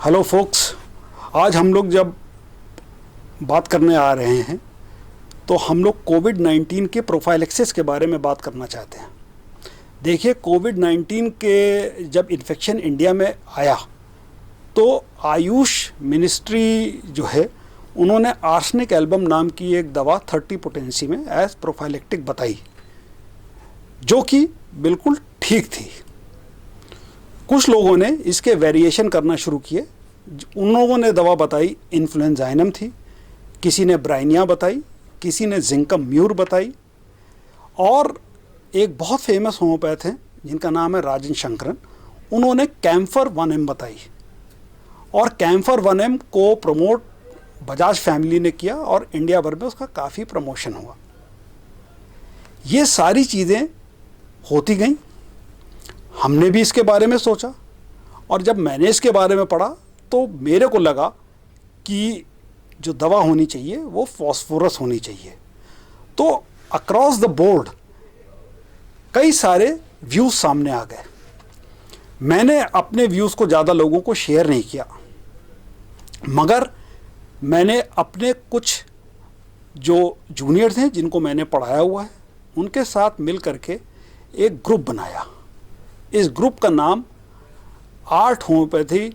Hello focus, आज हम लोग जब बात करने आ रहे हैं तो हम लोग कोविड-19 के प्रोफाइलैक्सिस के बारे में बात करना चाहते हैं। देखिए, कोविड-19 के जब इन्फेक्शन इंडिया में आया तो आयुष मिनिस्ट्री जो है उन्होंने आर्सेनिक एल्बम नाम की एक दवा 30 पोटेंसी में एज प्रोफाइलेक्टिक बताई, जो कि बिल्कुल ठीक थी। कुछ लोगों ने इसके वेरिएशन करना शुरू किए। उन लोगों ने दवा बताई इन्फ्लुएंजाइनम थी, किसी ने ब्राइनिया बताई, किसी ने जिंकम म्यूर बताई, और एक बहुत फेमस होम्योपैथ हैं जिनका नाम है राजन शंकरन, उन्होंने कैम्फर 1M बताई। और कैम्फर 1M को प्रमोट बजाज फैमिली ने किया और इंडिया भर में उसका काफ़ी प्रमोशन हुआ। ये सारी चीज़ें होती गई, हमने भी इसके बारे में सोचा, और जब मैंने इसके बारे में पढ़ा तो मेरे को लगा कि जो दवा होनी चाहिए वो फॉस्फोरस होनी चाहिए। तो अक्रॉस द बोर्ड कई सारे व्यूज़ सामने आ गए। मैंने अपने व्यूज़ को ज़्यादा लोगों को शेयर नहीं किया, मगर मैंने अपने कुछ जो जूनियर्स हैं जिनको मैंने पढ़ाया हुआ है उनके साथ मिल करके एक ग्रुप बनाया। इस ग्रुप का नाम आर्ट होम्योपैथी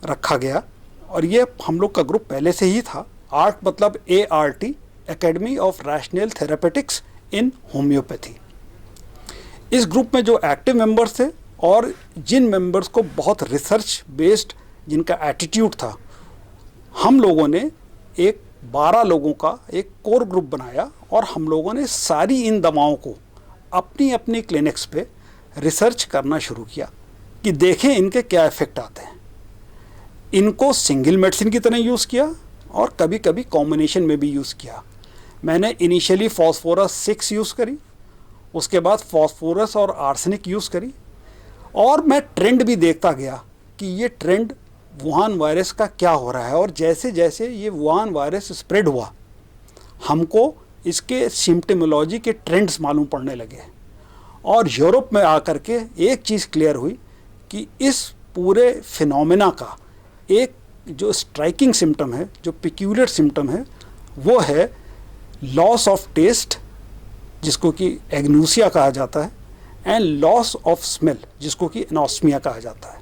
रखा गया, और ये हम लोग का ग्रुप पहले से ही था। आर्ट मतलब ART, academy of rational therapeutics in homeopathy. इस ग्रुप में जो एक्टिव मेंबर्स थे और जिन मेंबर्स को बहुत रिसर्च बेस्ड जिनका एटीट्यूड था, हम लोगों ने एक 12 लोगों का एक कोर ग्रुप बनाया और हम लोगों ने सारी इन दवाओं को अपनी अपनी क्लिनिक्स पे रिसर्च करना शुरू किया कि देखें इनके क्या इफ़ेक्ट आते हैं। इनको सिंगल मेडिसिन की तरह यूज़ किया और कभी कभी कॉम्बिनेशन में भी यूज़ किया। मैंने इनिशियली फॉस्फोरस 6 यूज़ करी, उसके बाद फॉस्फोरस और आर्सेनिक यूज़ करी, और मैं ट्रेंड भी देखता गया कि ये ट्रेंड वुहान वायरस का क्या हो रहा है। और जैसे जैसे ये वुहान वायरस स्प्रेड हुआ, हमको इसके सिम्पटोमोलॉजी के ट्रेंड्स मालूम पड़ने लगे। और यूरोप में आकर के एक चीज़ क्लियर हुई कि इस पूरे फिनोमेना का एक जो स्ट्राइकिंग सिम्टम है, जो पिक्यूलियर सिम्टम है, वो है लॉस ऑफ टेस्ट, जिसको कि एग्नोसिया कहा जाता है, एंड लॉस ऑफ स्मेल, जिसको कि एनोस्मिया कहा जाता है।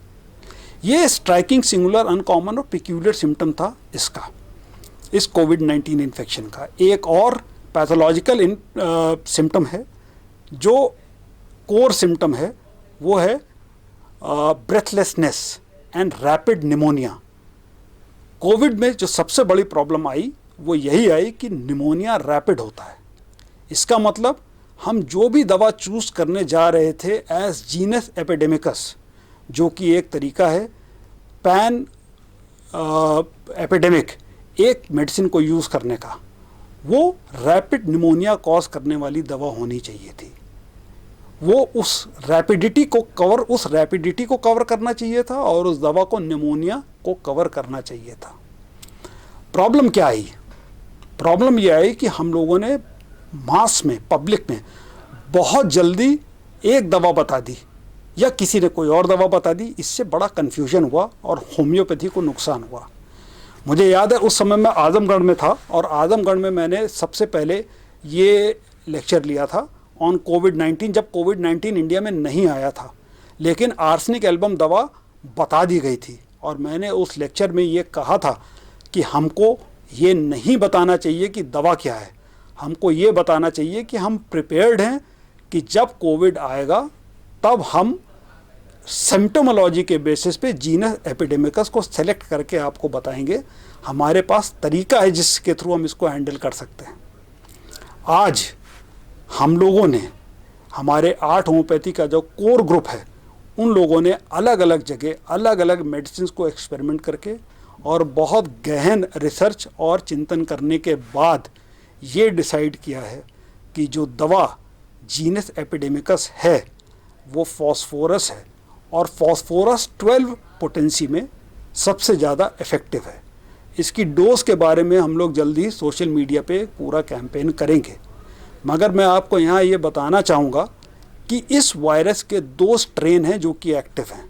ये स्ट्राइकिंग, सिंगुलर, अनकॉमन और पिक्यूलियर सिम्टम था इसका, इस कोविड-19 इन्फेक्शन का। एक और पैथोलॉजिकल सिम्टम है जो कोर सिम्टम है, वो है breathlessness and rapid pneumonia. Covid में जो सबसे बड़ी प्रॉब्लम आई वो यही आई कि निमोनिया रैपिड होता है। इसका मतलब हम जो भी दवा चूज़ करने जा रहे थे एज जीनस एपिडेमिकस, जो कि एक तरीका है पैन एपिडेमिक एक मेडिसिन को यूज़ करने का, वो रैपिड निमोनिया कॉज करने वाली दवा होनी चाहिए थी। वो उस रैपिडिटी को कवर करना चाहिए था और उस दवा को निमोनिया को कवर करना चाहिए था। प्रॉब्लम क्या आई? प्रॉब्लम ये आई कि हम लोगों ने मास में, पब्लिक में बहुत जल्दी एक दवा बता दी या किसी ने कोई और दवा बता दी। इससे बड़ा कन्फ्यूजन हुआ और होम्योपैथी को नुकसान हुआ। मुझे याद है उस समय मैं आजमगढ़ में था, और आजमगढ़ में मैंने सबसे पहले ये लेक्चर लिया था ऑन कोविड-19, जब कोविड-19 इंडिया में नहीं आया था, लेकिन आर्सेनिक एल्बम दवा बता दी गई थी। और मैंने उस लेक्चर में ये कहा था कि हमको ये नहीं बताना चाहिए कि दवा क्या है, हमको ये बताना चाहिए कि हम प्रिपेयर्ड हैं कि जब कोविड आएगा तब हम सिम्प्टोमोलॉजी के बेसिस पे जीनस एपिडेमिकस को सेलेक्ट करके आपको बताएंगे। हमारे पास तरीका है जिसके थ्रू हम इसको हैंडल कर सकते हैं। आज हम लोगों ने, हमारे आर्ट होम्योपैथी का जो कोर ग्रुप है, उन लोगों ने अलग अलग जगह अलग अलग मेडिसिन को एक्सपेरिमेंट करके और बहुत गहन रिसर्च और चिंतन करने के बाद ये डिसाइड किया है कि जो दवा जीनस एपिडेमिकस है वो फॉस्फोरस है, और फॉस्फोरस 12 पोटेंसी में सबसे ज़्यादा इफ़ेक्टिव है। इसकी डोज के बारे में हम लोग जल्दी सोशल मीडिया पे पूरा कैंपेन करेंगे, मगर मैं आपको यहाँ ये बताना चाहूँगा कि इस वायरस के 2 स्ट्रेन हैं जो कि एक्टिव हैं,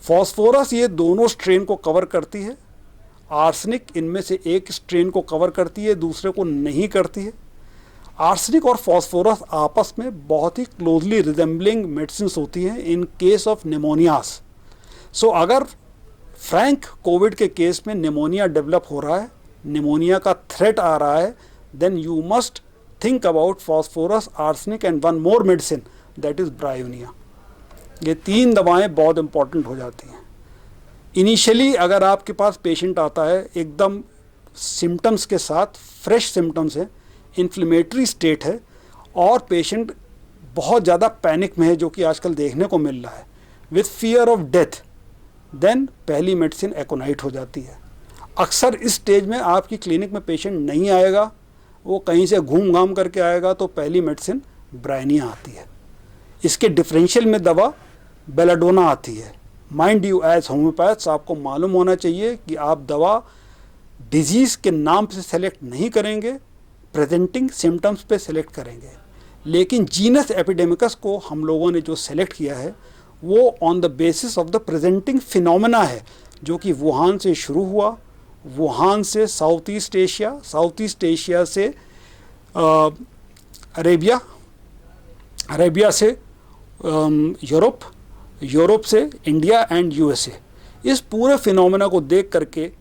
फॉस्फोरस ये दोनों स्ट्रेन को कवर करती है, आर्सेनिक इनमें से एक स्ट्रेन को कवर करती है, दूसरे को नहीं करती है। आर्सेनिक और फॉस्फोरस आपस में बहुत ही क्लोजली रिजेंबलिंग मेडिसिन्स होती हैं in case of pneumonias. So अगर फ्रैंक कोविड के केस में निमोनिया डेवलप हो रहा है, निमोनिया का थ्रेट आ रहा है, then you must think about phosphorus, arsenic and one more medicine, that is bryonia. ये 3 दवाएं बहुत इंपॉर्टेंट हो जाती हैं। इनिशियली अगर आपके पास पेशेंट आता है एकदम सिम्टम्स के साथ, फ्रेश सिम्टम्स हैं, इन्फ्लेमेटरी स्टेट है और पेशेंट बहुत ज़्यादा पैनिक में है, जो कि आजकल देखने को मिल रहा है, with fear of death, then पहली मेडिसिन एकोनाइट हो जाती है। अक्सर इस स्टेज में आपकी क्लिनिक में पेशेंट नहीं आएगा, वो कहीं से घूम घाम करके आएगा, तो पहली मेडिसिन ब्रायनिया आती है। इसके डिफरेंशियल में दवा बेलाडोना आती है। माइंड यू, एज होम्योपैथ्स आपको मालूम होना चाहिए कि आप दवा डिजीज़ के नाम से सेलेक्ट नहीं करेंगे, प्रेजेंटिंग सिम्टम्स पे सेलेक्ट करेंगे। लेकिन जीनस एपिडेमिकस को हम लोगों ने जो सेलेक्ट किया है वो on the basis of the presenting phenomena है, जो कि वुहान से शुरू हुआ, वुहान से south east Asia, south east Asia से अरेबिया, अरेबिया से यूरोप, यूरोप से इंडिया एंड यूएसए। इस पूरे फिनोमेना को देख करके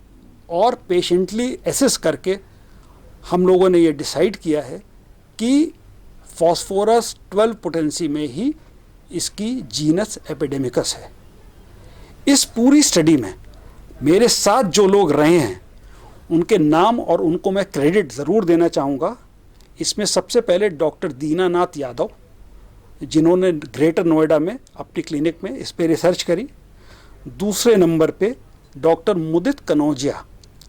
और पेशेंटली एसेस करके हम लोगों ने ये डिसाइड किया है कि फॉस्फोरस 12 पोटेंसी में ही इसकी जीनस एपिडेमिकस है। इस पूरी स्टडी में मेरे साथ जो लोग रहे हैं उनके नाम और उनको मैं क्रेडिट ज़रूर देना चाहूँगा। इसमें सबसे पहले डॉक्टर दीनानाथ यादव, जिन्होंने ग्रेटर नोएडा में अपनी क्लिनिक में इस पर रिसर्च करी। दूसरे नंबर पे डॉक्टर मुदित कनौजिया,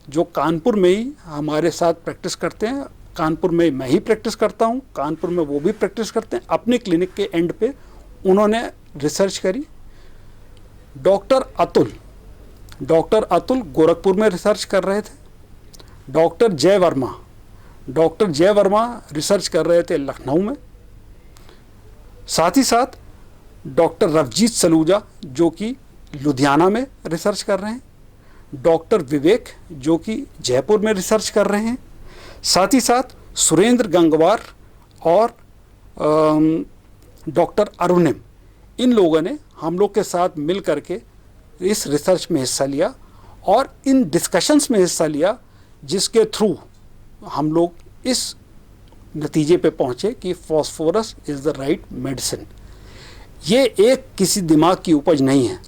जो कानपुर में ही हमारे साथ प्रैक्टिस करते हैं। कानपुर में मैं ही प्रैक्टिस करता हूँ, कानपुर में वो भी प्रैक्टिस करते हैं। अपनी क्लिनिक के एंड पे उन्होंने रिसर्च करी। डॉक्टर अतुल गोरखपुर में रिसर्च कर रहे थे। डॉक्टर जय वर्मा रिसर्च कर रहे थे लखनऊ में। साथ ही साथ डॉक्टर रवजीत सलूजा, जो कि लुधियाना में रिसर्च कर रहे हैं। डॉक्टर विवेक, जो कि जयपुर में रिसर्च कर रहे हैं। साथ ही साथ सुरेंद्र गंगवार और डॉक्टर अरुणिम, इन लोगों ने हम लोग के साथ मिल करके इस रिसर्च में हिस्सा लिया और इन डिस्कशंस में हिस्सा लिया, जिसके थ्रू हम लोग इस नतीजे पे पहुँचे कि phosphorus is the right medicine. ये एक किसी दिमाग की उपज नहीं है,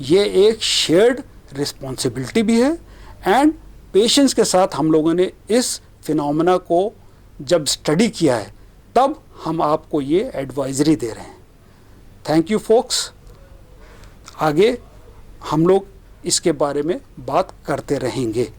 ये एक शेयर्ड रिस्पॉन्सिबिलिटी भी है। एंड पेशेंट्स के साथ हम लोगों ने इस फिनोमेना को जब स्टडी किया है, तब हम आपको ये एडवाइजरी दे रहे हैं। Thank you focus. आगे हम लोग इसके बारे में बात करते रहेंगे।